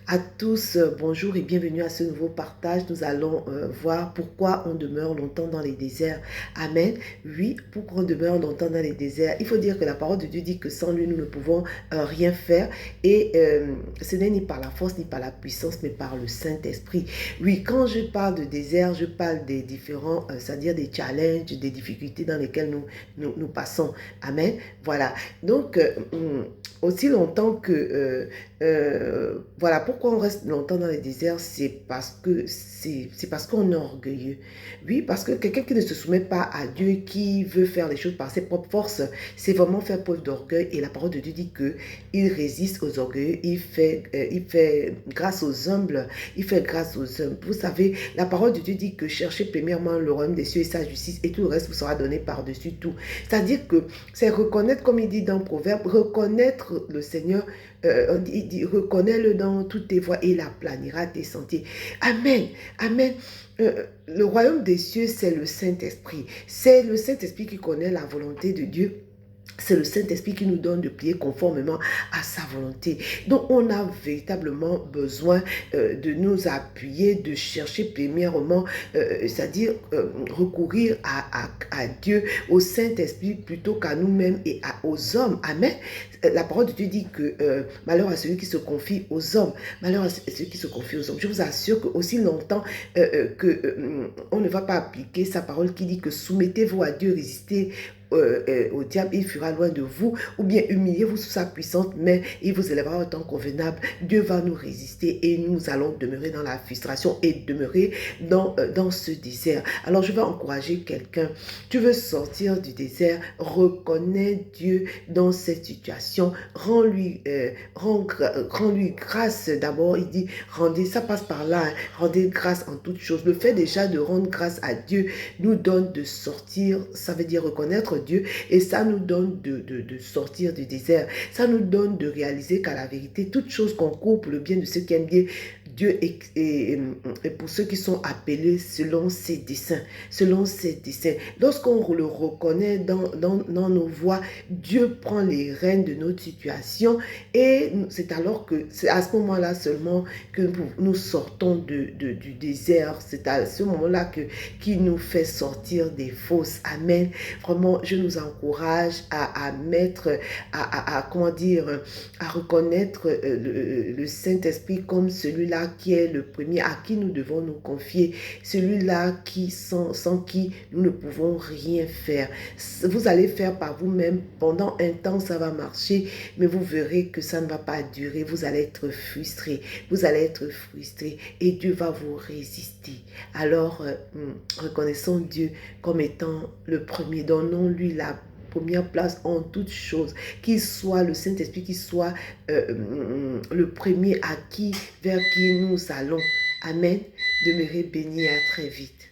À tous, bonjour et bienvenue à ce nouveau partage. Nous allons voir pourquoi on demeure longtemps dans les déserts. Amen. Oui, pourquoi on demeure longtemps dans les déserts. Il faut dire que la parole de Dieu dit que sans lui, nous ne pouvons rien faire. Et ce n'est ni par la force, ni par la puissance, mais par le Saint-Esprit. Oui, quand je parle de désert, je parle des différents, c'est-à-dire des challenges, des difficultés dans lesquelles nous passons. Amen. Voilà. Donc, aussi longtemps que... voilà, pourquoi on reste longtemps dans les déserts, c'est parce qu'on est orgueilleux. Oui, parce que quelqu'un qui ne se soumet pas à Dieu, qui veut faire les choses par ses propres forces, c'est vraiment faire preuve d'orgueil. Et la parole de Dieu dit que il résiste aux orgueilleux, il fait grâce aux humbles, il fait grâce aux humbles. Vous savez, la parole de Dieu dit que cherchez premièrement le royaume des cieux et sa justice, et tout le reste vous sera donné par-dessus tout. C'est-à-dire que c'est reconnaître, comme il dit dans Proverbe, reconnaître le Seigneur. Il dit, reconnais-le dans toutes tes voies et il aplanira tes sentiers. Amen. Amen. Le royaume des cieux, c'est le Saint-Esprit. C'est le Saint-Esprit qui connaît la volonté de Dieu. C'est le Saint-Esprit qui nous donne de prier conformément à sa volonté. Donc, on a véritablement besoin de nous appuyer, de chercher premièrement, c'est-à-dire recourir à Dieu, au Saint-Esprit, plutôt qu'à nous-mêmes et aux hommes. Amen. La parole de Dieu dit que malheur à celui qui se confie aux hommes. Malheur à celui qui se confie aux hommes. Je vous assure que aussi longtemps on ne va pas appliquer sa parole qui dit que soumettez-vous à Dieu, résistez au diable, il fuira loin de vous, ou bien humiliez-vous sous sa puissante main, il vous élèvera au temps convenable. Dieu va nous résister et nous allons demeurer dans la frustration et demeurer dans ce désert. Alors je vais encourager quelqu'un, tu veux sortir du désert, reconnais Dieu dans cette situation, rends-lui grâce d'abord. Il dit, rendez, ça passe par là, hein, rendez grâce en toutes choses. Le fait déjà de rendre grâce à Dieu nous donne de sortir, ça veut dire reconnaître Dieu, et ça nous donne de sortir du désert. Ça nous donne de réaliser qu'à la vérité, toute chose concourt pour le bien de ceux qui aiment bien Dieu et pour ceux qui sont appelés selon ses desseins. Selon ses desseins. Lorsqu'on le reconnaît dans nos voies, Dieu prend les rênes de notre situation et c'est alors que, c'est à ce moment-là seulement que nous sortons du désert. C'est à ce moment-là qui nous fait sortir des fosses. Amen. Vraiment, je nous encourage à mettre, comment dire, à reconnaître le Saint-Esprit comme celui-là qui est le premier, à qui nous devons nous confier, celui-là sans qui nous ne pouvons rien faire. Vous allez faire par vous-même, pendant un temps ça va marcher, mais vous verrez que ça ne va pas durer, vous allez être frustré, et Dieu va vous résister. Alors, reconnaissons Dieu comme étant le premier, donnons-lui la première place en toutes choses, qu'il soit le Saint-Esprit, qu'il soit le premier vers qui nous allons. Amen. Demeurez bénis, à très vite.